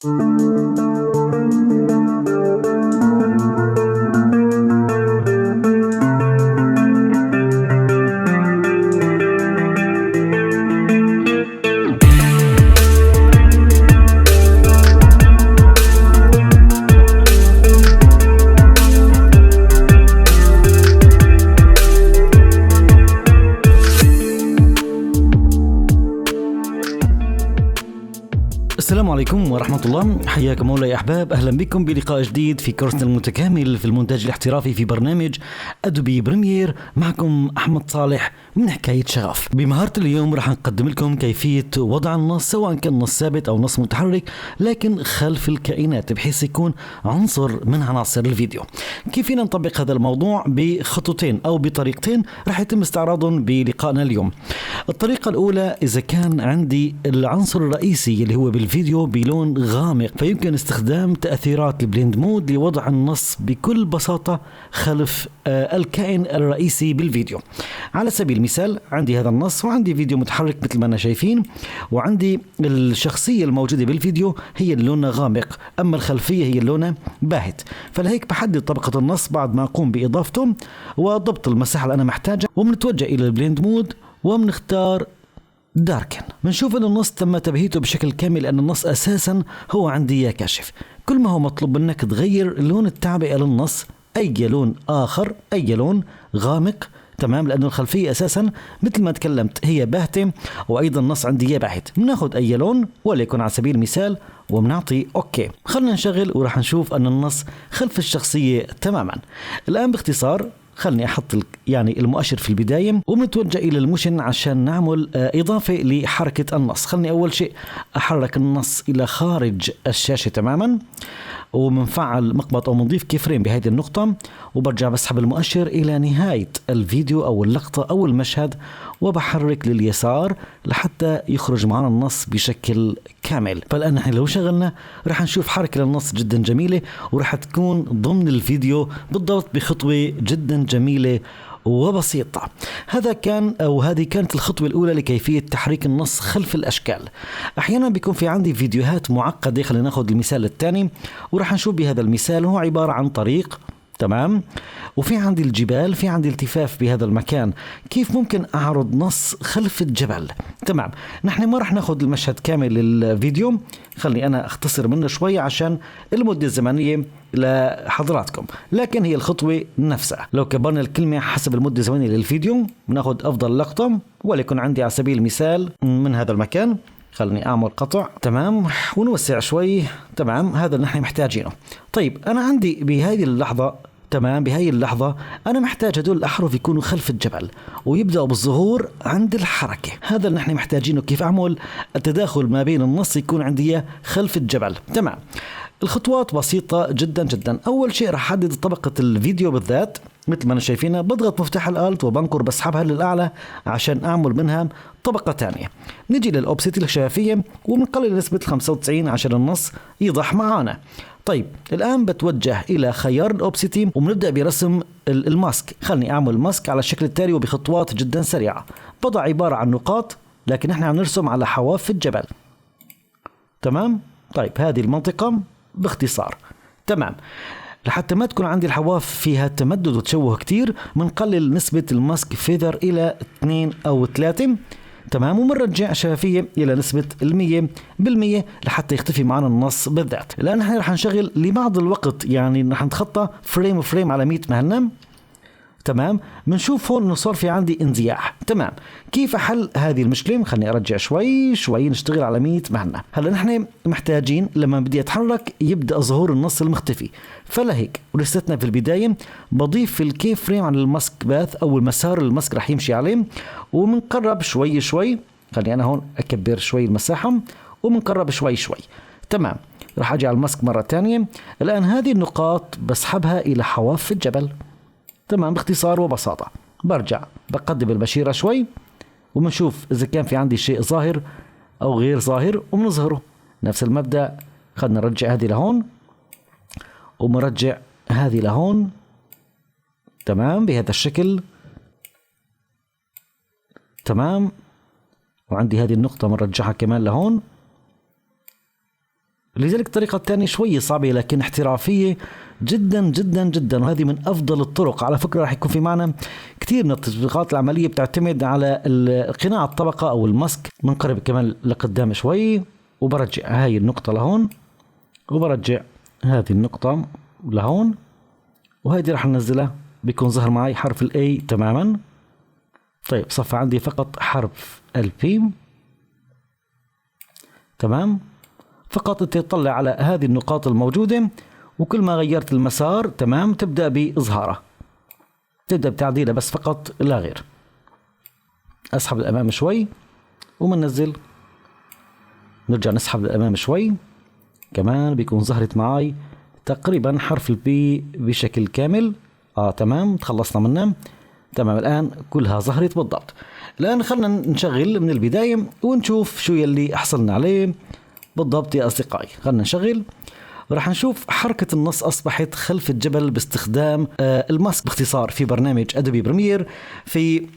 السلام عليكم ورحمة الله، حياكم الله يا أحباب. أهلا بكم بلقاء جديد في كورسنا المتكامل في المونتاج الاحترافي في برنامج أدوبي بريمير. معكم أحمد صالح من حكاية شغف. بمهارة اليوم راح نقدم لكم كيفية وضع النص، سواء كان نص ثابت أو نص متحرك لكن خلف الكائنات، بحيث يكون عنصر من عناصر الفيديو. كيف فينا نطبق هذا الموضوع؟ بخطوتين أو بطريقتين راح يتم استعراضهم بلقائنا اليوم. الطريقة الأولى، إذا كان عندي العنصر الرئيسي اللي هو بالفيديو بلون غامق، فيمكن استخدام تأثيرات البليند مود لوضع النص بكل بساطة خلف الكائن الرئيسي بالفيديو. على سبيل المثال، عندي هذا النص وعندي فيديو متحرك مثل ما أنا شايفين، وعندي الشخصية الموجودة بالفيديو هي اللون غامق، أما الخلفية هي اللون باهت. فلهيك بحدد طبقة النص بعد ما أقوم بإضافته وضبط المساحة اللي أنا محتاجها، وبنتوجه إلى البليند مود وبنختار داركن. بنشوف ان النص تم تبهيته بشكل كامل، لان النص اساسا هو عندي كاشف. كل ما هو مطلوب منك تغير لون التعبئة للنص، اي لون اخر، اي لون غامق، تمام، لانه الخلفية اساسا مثل ما تكلمت هي باهتة، وايضا النص عندي باهت. بناخذ اي لون وليكن على سبيل المثال وبنعطي اوكي. خلنا نشغل وراح نشوف ان النص خلف الشخصية تماما. الان باختصار خلني أحط يعني المؤشر في البداية، وبنتوجه إلى الموشن عشان نعمل إضافة لحركة النص. خلني أول شيء أحرك النص إلى خارج الشاشة تماما، ومنفعل مقبض أو منضيف كي فريم بهذه النقطة، وبرجع بسحب المؤشر إلى نهاية الفيديو أو اللقطة أو المشهد، وبحرك لليسار لحتى يخرج معنا النص بشكل كامل. فالآن نحن لو شغلنا رح نشوف حركة للنص جدا جميلة، ورح تكون ضمن الفيديو بالضبط بخطوة جدا جميلة وبسيطة. هذه كانت الخطوة الأولى لكيفية تحريك النص خلف الأشكال. أحيانا بيكون في عندي فيديوهات معقدة. خلينا ناخذ المثال الثاني وراح نشوف بهذا المثال. هو عبارة عن طريق، تمام، وفي عندي الجبال، في عندي التفاف بهذا المكان. كيف ممكن أعرض نص خلف الجبل؟ تمام، نحن ما رح ناخذ المشهد كامل للفيديو، خلني أنا أختصر منه شوي عشان المدة الزمنية لحضراتكم، لكن هي الخطوة نفسها. لو كبرنا الكلمة حسب المدة الزمنية للفيديو، بناخذ أفضل لقطة وليكن عندي على سبيل المثال من هذا المكان. خلني أعمل قطع، تمام، ونوسع شوي، تمام، هذا اللي نحن محتاجينه. طيب أنا عندي بهذه اللحظة، تمام، بهذه اللحظة أنا محتاج هدول الأحرف يكونوا خلف الجبل ويبدأوا بالظهور عند الحركة. هذا اللي نحن محتاجينه. كيف أعمل التداخل ما بين النص يكون عندي خلف الجبل؟ تمام، الخطوات بسيطة جدا جدا. أول شيء رح أحدد طبقة الفيديو بالذات مثل ما أنا شايفينها، بضغط مفتاح الآلت وبنقر بسحبها للأعلى عشان أعمل منها طبقة تانية. نجي للأوبسيتي الشفافية وبنقلل نسبة 95 عشان النص يضح معانا. طيب الآن بتوجه إلى خيار الأوبسيتي وبنبدأ برسم الماسك. خلني أعمل ماسك على الشكل التالي وبخطوات جدا سريعة. بضع عبارة عن نقاط، لكن احنا عم نرسم على حواف الجبل، تمام. طيب هذه المنطقة باختصار، تمام. لحتى ما تكون عندي الحواف فيها تمدد وتشوه كتير، منقلل نسبة الماسك فيذر إلى 2 أو 3، تمام، ومنرجع شفافية إلى نسبة 100% لحتى يختفي معنا النص بالذات. الآن نحن رح نشغل لبعض الوقت، يعني رح نتخطى فريم على 100 مهنة، تمام. بنشوف هون انه صار في عندي انزياح، تمام. كيف احل هذه المشكله؟ خليني ارجع شوي نشتغل على 100 مهنه. هلا نحن محتاجين لما بدي اتحرك يبدا ظهور النص المختفي، فلهيك ولستنا في البدايه بضيف الكي فريم على الماسك باث او المسار اللي الماسك رح يمشي عليه، ومنقرب شوي. خليني انا هون اكبر شوي المساحه ومنقرب شوي، تمام. رح اجي على الماسك مره ثانيه. الان هذه النقاط بسحبها الى حواف الجبل، تمام، باختصار وبساطة. برجع بقدم البشيرة شوي وبنشوف إذا كان في عندي شيء ظاهر أو غير ظاهر وبنظهره. نفس المبدأ، خلنا نرجع هذه لهون ومرجع هذه لهون، تمام، بهذا الشكل، تمام. وعندي هذه النقطة بنرجعها كمان لهون، لذلك الطريقة الثانية شوية صعبة لكن احترافية جدا جدا جدا، وهذه من أفضل الطرق. على فكرة راح يكون في معنا كثير من التطبيقات العملية بتعتمد على قناع الطبقة أو الماسك. بنقرب كمان لقدام شوي وبرجع هاي النقطة لهون وبرجع هذه النقطة لهون، وهذه راح ننزلها بيكون ظهر معي حرف الاي تماما. طيب صفى عندي فقط حرف البي. تمام، فقط انت تطلع على هذه النقاط الموجودة، وكل ما غيرت المسار تمام تبدأ بإظهاره، تبدأ بتعديله بس فقط لا غير. أسحب للأمام شوي ومننزل، نرجع نسحب للأمام شوي كمان بيكون ظهرت معي تقريبا حرف البي بشكل كامل. تمام، تخلصنا منه. تمام، الآن كلها ظهرت بالضبط. الآن خلنا نشغل من البداية ونشوف شو يلي حصلنا عليه بالضبط يا أصدقائي. خلنا نشغل، راح نشوف حركة النص أصبحت خلف الجبل باستخدام الماسك باختصار في برنامج أدوبي بريمير، في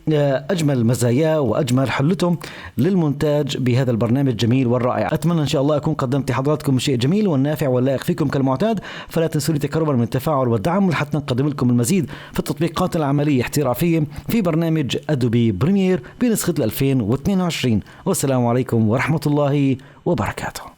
أجمل مزاياه وأجمل حلته للمونتاج بهذا البرنامج الجميل والرائع. أتمنى إن شاء الله أكون قدمت لحضراتكم شيء جميل والنافع واللائق فيكم كالمعتاد. فلا تنسوا لي تكرما من التفاعل والدعم لحتى نقدم لكم المزيد في التطبيقات العملية احترافية في برنامج أدوبي بريمير بنسخة 2022. والسلام عليكم ورحمة الله وبركاته.